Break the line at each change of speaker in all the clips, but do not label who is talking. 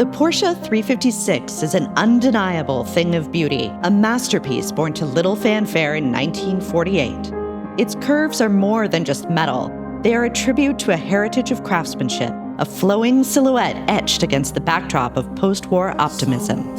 The Porsche 356 is an undeniable thing of beauty, a masterpiece born to little fanfare in 1948. Its curves are more than just metal. They are a tribute to a heritage of craftsmanship, a flowing silhouette etched against the backdrop of post-war optimism.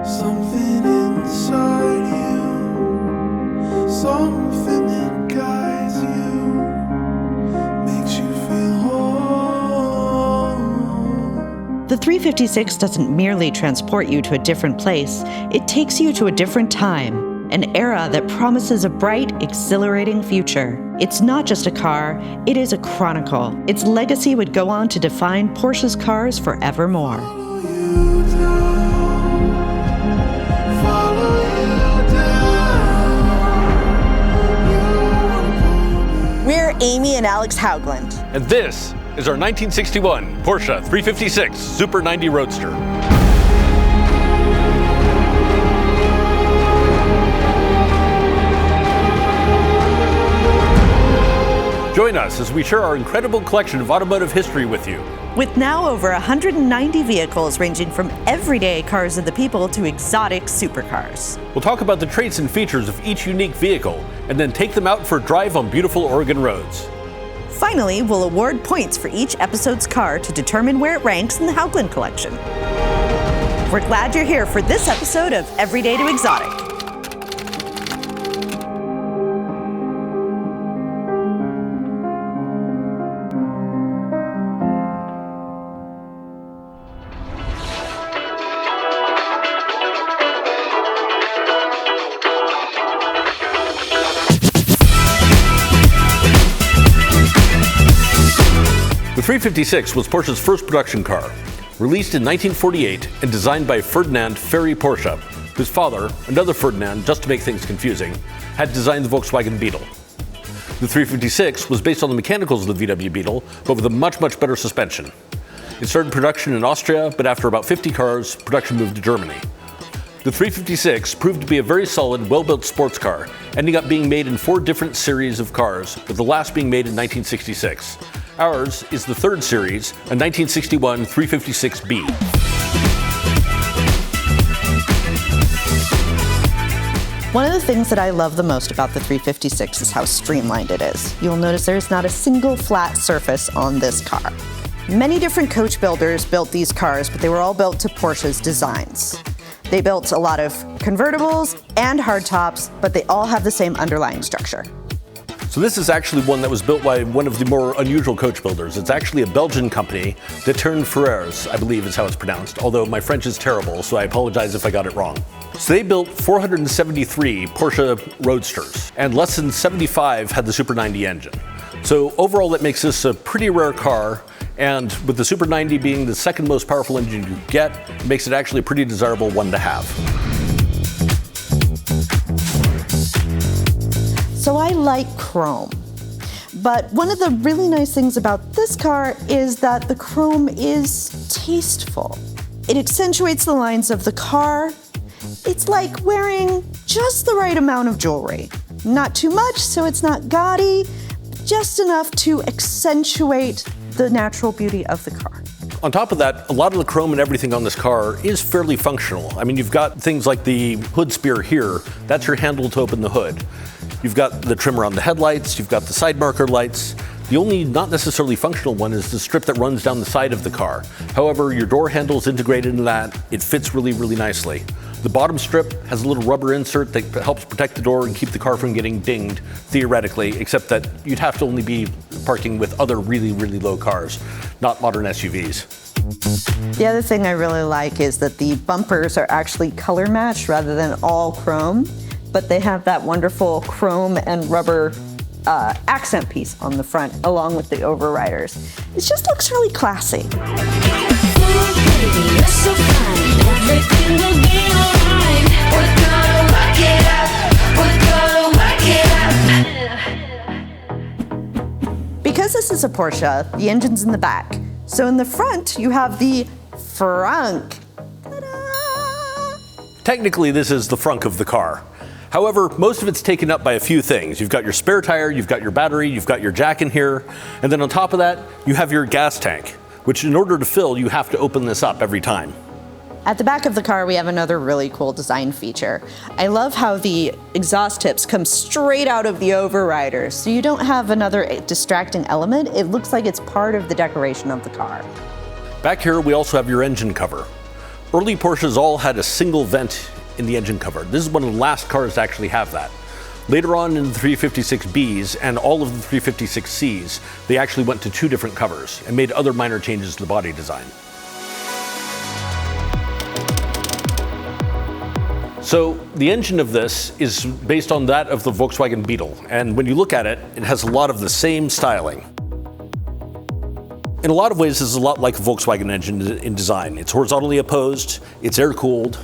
Something inside you, something that guides you, makes you feel whole.
The 356 doesn't merely transport you to a different place, it takes you to a different time. An era that promises a bright, exhilarating future. It's not just a car, it is a chronicle. Its legacy would go on to define Porsche's cars forevermore.
We're Amy and Alex Haugland.
And this is our 1961 Porsche 356 Super 90 Roadster. Join us as we share our incredible collection of automotive history with you.
With now over 190 vehicles ranging from everyday cars of the people to exotic supercars.
We'll talk about the traits and features of each unique vehicle and then take them out for a drive on beautiful Oregon roads.
Finally, we'll award points for each episode's car to determine where it ranks in the Haugland Collection. We're glad you're here for this episode of Everyday to Exotic.
The 356 was Porsche's first production car, released in 1948 and designed by Ferdinand Ferry Porsche, whose father, another Ferdinand, just to make things confusing, had designed the Volkswagen Beetle. The 356 was based on the mechanicals of the VW Beetle, but with a much better suspension. It started production in Austria, but after about 50 cars, production moved to Germany. The 356 proved to be a very solid, well-built sports car, ending up being made in 4 different series of cars, with the last being made in 1966. Ours is the third series, a 1961 356B.
One of the things that I love the most about the 356 is how streamlined it is. You'll notice there's not a single flat surface on this car. Many different coach builders built these cars, but they were all built to Porsche's designs. They built a lot of convertibles and hardtops, but they all have the same underlying structure.
So this is actually one that was built by one of the more unusual coach builders. It's actually a Belgian company, De Turn Ferrers, I believe is how it's pronounced, although my French is terrible, so I apologize if I got it wrong. So they built 473 Porsche Roadsters, and less than 75 had the Super 90 engine. So overall that makes this a pretty rare car, and with the Super 90 being the second most powerful engine you get, it makes it actually a pretty desirable one to have.
So I like chrome, but one of the really nice things about this car is that the chrome is tasteful. It accentuates the lines of the car. It's like wearing just the right amount of jewelry. Not too much, so it's not gaudy, just enough to accentuate the natural beauty of the car.
On top of that, a lot of the chrome and everything on this car is fairly functional. I mean, you've got things like the hood spear here. That's your handle to open the hood. You've got the trim around the headlights. You've got the side marker lights. The only not necessarily functional one is the strip that runs down the side of the car. However, your door handle is integrated in that. It fits really nicely. The bottom strip has a little rubber insert that helps protect the door and keep the car from getting dinged, theoretically, except that you'd have to only be parking with other really low cars, not modern SUVs.
The other thing I really like is that the bumpers are actually color matched rather than all chrome, but they have that wonderful chrome and rubber accent piece on the front, along with the overriders. It just looks really classy. Because this is a Porsche, the engine's in the back. So in the front, you have the frunk. Ta-da!
Technically, this is the frunk of the car. However, most of it's taken up by a few things. You've got your spare tire, you've got your battery, you've got your jack in here, and then on top of that, you have your gas tank. which in order to fill, you have to open this up every time.
At the back of the car, we have another really cool design feature. I love how the exhaust tips come straight out of the overrider, so you don't have another distracting element. It looks like it's part of the decoration of the car.
Back here, we also have your engine cover. Early Porsches all had a single vent in the engine cover. This is one of the last cars to actually have that. Later on in the 356Bs and all of the 356Cs, they actually went to 2 different covers and made other minor changes to the body design. So the engine of this is based on that of the Volkswagen Beetle, and when you look at it, it has a lot of the same styling. In a lot of ways, this is a lot like a Volkswagen engine in design. It's horizontally opposed, it's air-cooled,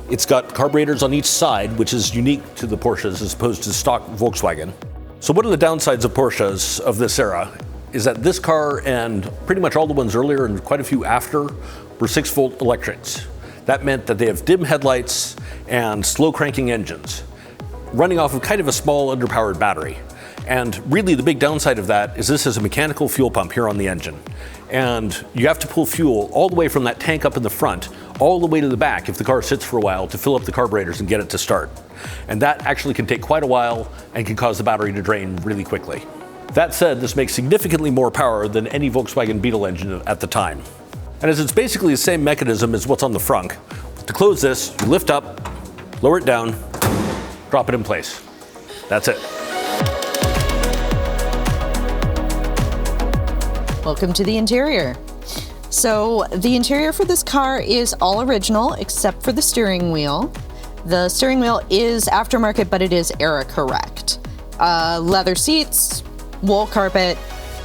it's got carburetors on each side, which is unique to the Porsches as opposed to stock Volkswagen. So one of the downsides of Porsches of this era is that this car and pretty much all the ones earlier and quite a few after were 6-volt electrics. That meant that they have dim headlights and slow cranking engines, running off of kind of a small underpowered battery. And really the big downside of that is this is a mechanical fuel pump here on the engine. And you have to pull fuel all the way from that tank up in the front, all the way to the back if the car sits for a while to fill up the carburetors and get it to start. And that actually can take quite a while and can cause the battery to drain really quickly. That said, this makes significantly more power than any Volkswagen Beetle engine at the time. And as it's basically the same mechanism as what's on the frunk, to close this, you lift up, lower it down, drop it in place. That's it.
Welcome to the interior. So the interior for this car is all original except for the steering wheel. The steering wheel is aftermarket, but it is era correct. Leather seats, wool carpet,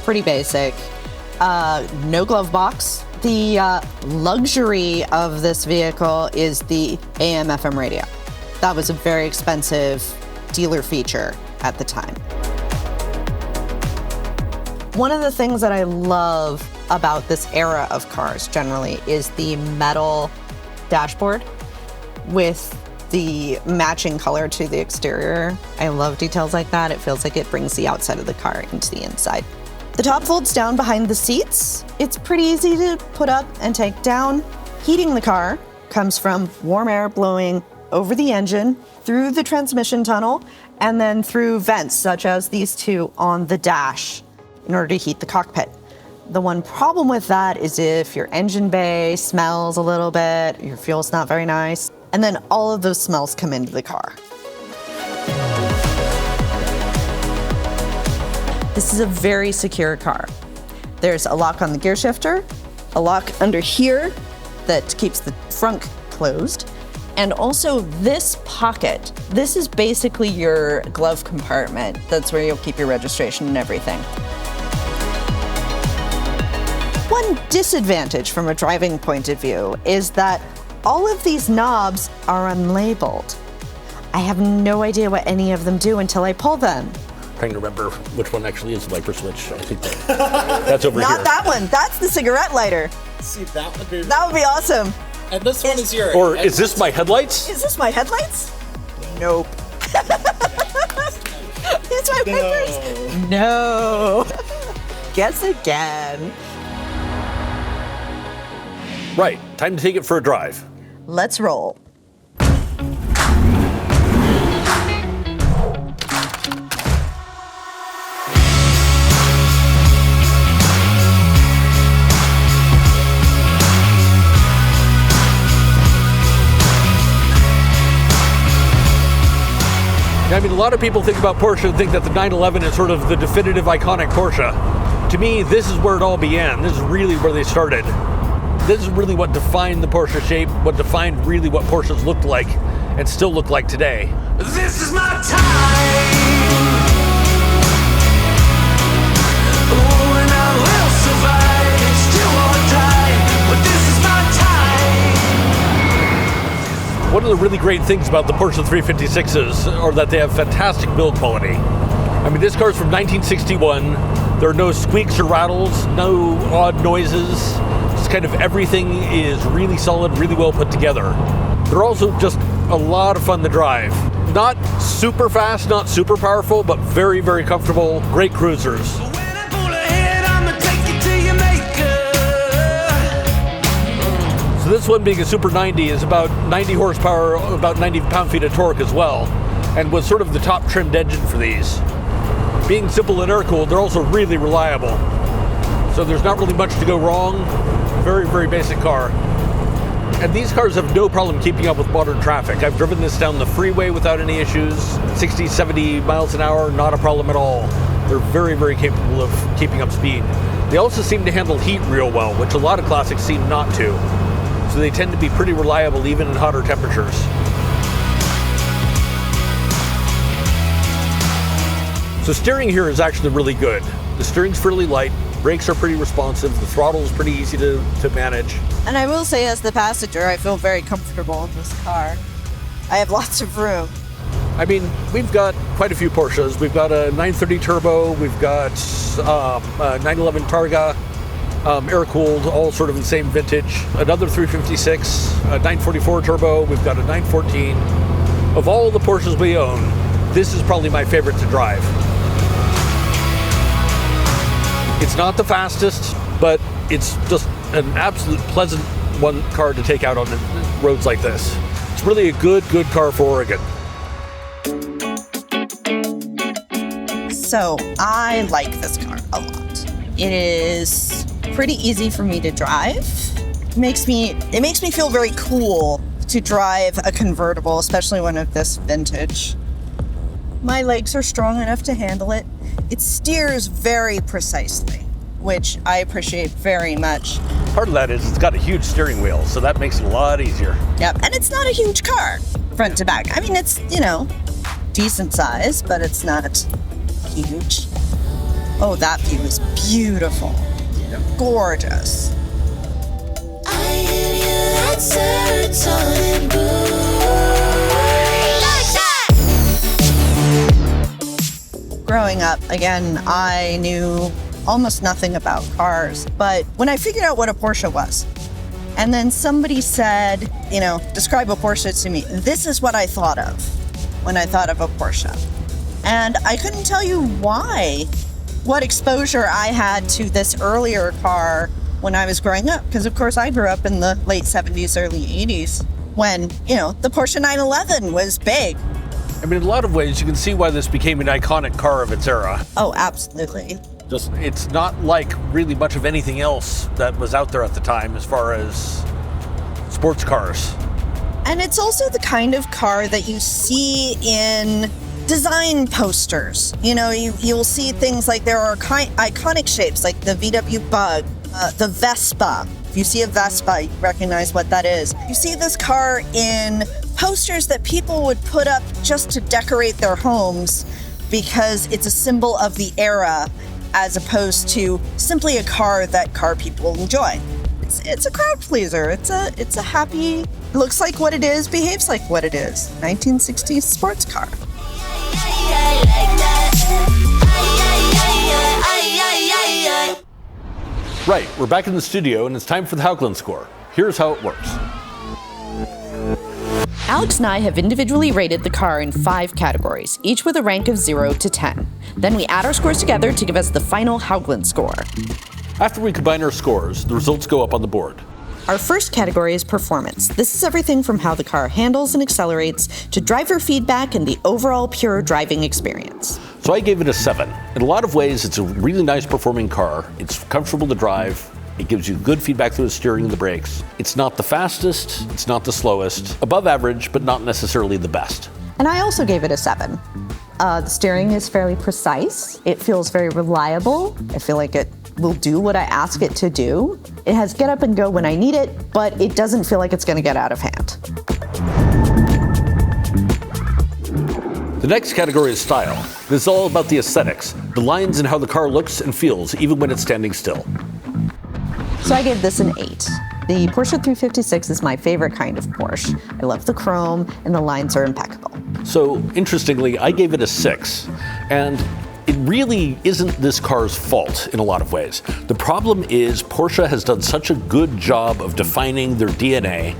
pretty basic. No glove box. The luxury of this vehicle is the AM/FM radio. That was a very expensive dealer feature at the time. One of the things that I love about this era of cars generally is the metal dashboard with the matching color to the exterior. I love details like that. It feels like it brings the outside of the car into the inside. The top folds down behind the seats. It's pretty easy to put up and take down. Heating the car comes from warm air blowing over the engine, through the transmission tunnel, and then through vents such as these 2 on the dash in order to heat the cockpit. The one problem with that is if your engine bay smells a little bit, your fuel's not very nice, and then all of those smells come into the car. This is a very secure car. There's a lock on the gear shifter, a lock under here that keeps the frunk closed, and also this pocket. This is basically your glove compartment. That's where you'll keep your registration and everything. One disadvantage from a driving point of view is that all of these knobs are unlabeled. I have no idea what any of them do until I pull them.
Trying to remember which one actually is the wiper switch. I think that's over here.
Not that one. That's the cigarette lighter.
See, that would be
awesome.
And this one is yours.
Or is this my headlights?
Is this my headlights? Nope. These my wipers? No. Guess again.
Right, time to take it for a drive.
Let's roll.
I mean, a lot of people think about Porsche and think that the 911 is sort of the definitive iconic Porsche. To me, this is where it all began. This is really where they started. This is really what defined the Porsche shape, what defined really what Porsches looked like and still look like today.
This is my time. Oh, and I will survive. It's still or die, but this is my time.
One of the really great things about the Porsche 356s are that they have fantastic build quality. I mean, this car's from 1961. There are no squeaks or rattles, no odd noises. Just kind of everything is really solid, really well put together. They're also just a lot of fun to drive. Not super fast, not super powerful, but very, very comfortable, great cruisers.
When I pull ahead, I'ma take you to your maker.
So this one, being a Super 90, is about 90 horsepower, about 90 pound-feet of torque as well, and was sort of the top trimmed engine for these. Being simple and air-cooled, they're also really reliable. So there's not really much to go wrong. Very, very basic car. And these cars have no problem keeping up with modern traffic. I've driven this down the freeway without any issues. 60, 70 miles an hour, not a problem at all. They're very, very capable of keeping up speed. They also seem to handle heat real well, which a lot of classics seem not to. So they tend to be pretty reliable even in hotter temperatures. So steering here is actually really good. The steering's fairly light, brakes are pretty responsive, the throttle is pretty easy to manage.
And I will say, as the passenger, I feel very comfortable in this car. I have lots of room.
I mean, we've got quite a few Porsches. We've got a 930 Turbo, we've got a 911 Targa, air-cooled, all sort of the same vintage. Another 356, a 944 Turbo, we've got a 914. Of all the Porsches we own, this is probably my favorite to drive. It's not the fastest, but it's just an absolute pleasant car to take out on roads like this. It's really a good car for Oregon.
So I like this car a lot. It is pretty easy for me to drive. It makes me feel very cool to drive a convertible, especially one of this vintage. My legs are strong enough to handle it. It steers very precisely, which I appreciate very much.
Part of that is it's got a huge steering wheel, so that makes it a lot easier.
Yep, and it's not a huge car, front to back. I mean, it's, decent size, but it's not huge. Oh, that view is beautiful.
Yep.
Gorgeous.
I give you that serotonin boost.
Growing up, again, I knew almost nothing about cars, but when I figured out what a Porsche was, and then somebody said, describe a Porsche to me, this is what I thought of when I thought of a Porsche. And I couldn't tell you what exposure I had to this earlier car when I was growing up, because of course I grew up in the late 70s, early 80s, when, the Porsche 911 was big.
I mean, in a lot of ways, you can see why this became an iconic car of its era.
Oh, absolutely.
It's not like really much of anything else that was out there at the time as far as sports cars.
And it's also the kind of car that you see in design posters. You'll see things like there are iconic shapes like the VW Bug, the Vespa. If you see a Vespa, you recognize what that is. You see this car in posters that people would put up just to decorate their homes because it's a symbol of the era, as opposed to simply a car that car people enjoy. It's a crowd pleaser. It's a happy, looks like what it is, behaves like what it is. 1960s sports car.
Right, we're back in the studio and it's time for the Haugland Score. Here's how it works.
Alex and I have individually rated the car in 5 categories, each with a rank of 0 to 10. Then we add our scores together to give us the final Haugland score.
After we combine our scores, the results go up on the board.
Our first category is performance. This is everything from how the car handles and accelerates to driver feedback and the overall pure driving experience.
So I gave it a 7. In a lot of ways, it's a really nice performing car. It's comfortable to drive. It gives you good feedback through the steering and the brakes. It's not the fastest, it's not the slowest. Above average, but not necessarily the best.
And I also gave it a 7. The steering is fairly precise. It feels very reliable. I feel like it will do what I ask it to do. It has get up and go when I need it, but it doesn't feel like it's going to get out of hand.
The next category is style. This is all about the aesthetics, the lines and how the car looks and feels, even when it's standing still.
So I gave this an 8. The Porsche 356 is my favorite kind of Porsche. I love the chrome and the lines are impeccable.
So interestingly, I gave it a 6. And it really isn't this car's fault in a lot of ways. The problem is Porsche has done such a good job of defining their DNA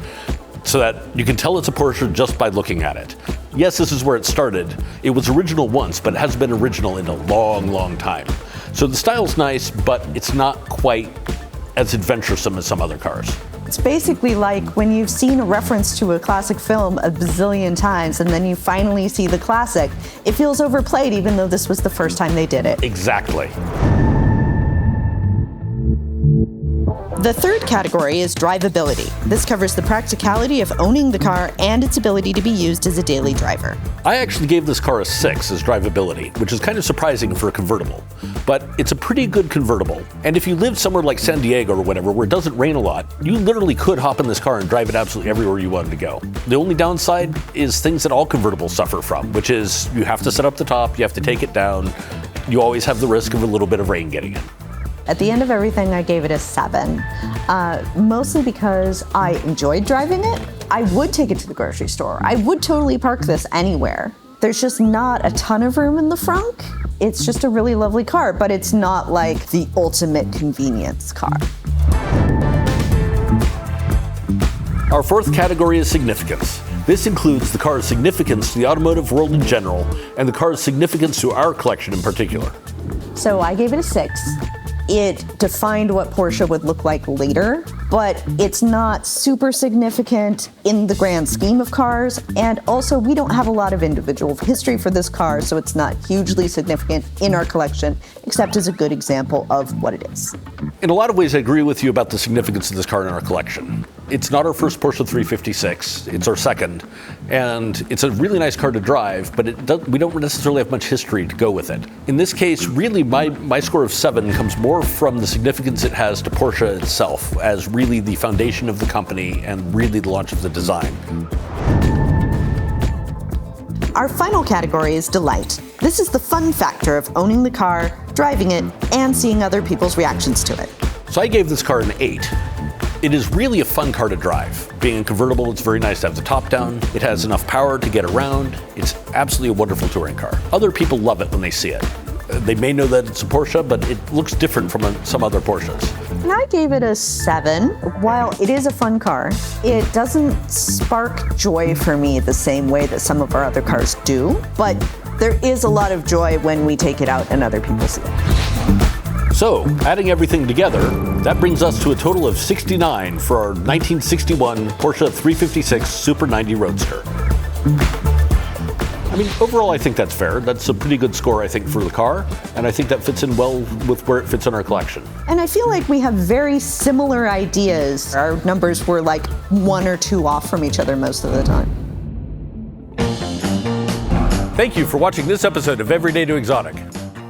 so that you can tell it's a Porsche just by looking at it. Yes, this is where it started. It was original once, but it hasn't been original in a long, long time. So the style's nice, but it's not quite as adventuresome as some other cars.
It's basically like when you've seen a reference to a classic film a bazillion times and then you finally see the classic. It feels overplayed even though this was the first time they did it.
Exactly.
The third category is drivability. This covers the practicality of owning the car and its ability to be used as a daily driver.
I actually gave this car a 6 as drivability, which is kind of surprising for a convertible. But it's a pretty good convertible. And if you live somewhere like San Diego or whatever, where it doesn't rain a lot, you literally could hop in this car and drive it absolutely everywhere you wanted to go. The only downside is things that all convertibles suffer from, which is you have to set up the top, you have to take it down, you always have the risk of a little bit of rain getting in.
At the end of everything, I gave it a 7, mostly because I enjoyed driving it. I would take it to the grocery store. I would totally park this anywhere. There's just not a ton of room in the frunk. It's just a really lovely car, but it's not like the ultimate convenience car.
Our fourth category is significance. This includes the car's significance to the automotive world in general, and the car's significance to our collection in particular.
So I gave it a 6. It defined what Porsche would look like later, but it's not super significant in the grand scheme of cars. And also, we don't have a lot of individual history for this car, so it's not hugely significant in our collection, except as a good example of what it is.
In a lot of ways, I agree with you about the significance of this car in our collection. It's not our first Porsche 356, it's our second, and it's a really nice car to drive, but we don't necessarily have much history to go with it. In this case, really, my score of 7 comes more from the significance it has to Porsche itself as really the foundation of the company and really the launch of the design.
Our final category is delight. This is the fun factor of owning the car, driving it, and seeing other people's reactions to it.
So I gave this car an 8. It is really a fun car to drive. Being a convertible, it's very nice to have the top down. It has enough power to get around. It's absolutely a wonderful touring car. Other people love it when they see it. They may know that it's a Porsche, but it looks different from some other Porsches.
And I gave it a 7. While it is a fun car, it doesn't spark joy for me the same way that some of our other cars do. But there is a lot of joy when we take it out and other people see it.
So, adding everything together, that brings us to a total of 69 for our 1961 Porsche 356 Super 90 Roadster. I mean, overall, I think that's fair. That's a pretty good score, I think, for the car, and I think that fits in well with where it fits in our collection.
And I feel like we have very similar ideas. Our numbers were like 1 or 2 off from each other most of the time.
Thank you for watching this episode of Everyday to Exotic.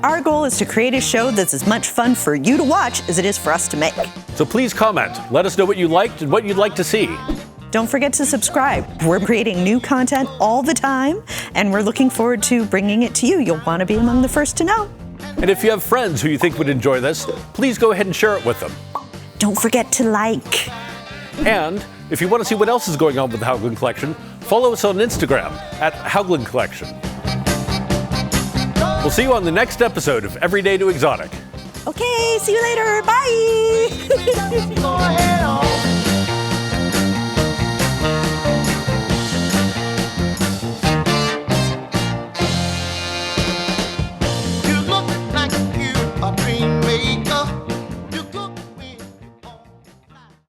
Our goal is to create a show that's as much fun for you to watch as it is for us to make.
So please comment. Let us know what you liked and what you'd like to see.
Don't forget to subscribe. We're creating new content all the time, and we're looking forward to bringing it to you. You'll want to be among the first to know.
And if you have friends who you think would enjoy this, please go ahead and share it with them.
Don't forget to like.
And if you want to see what else is going on with the Haugland Collection, follow us on Instagram at Haugland Collection. We'll see you on the next episode of Everyday to Exotic.
Okay, see you later. Bye.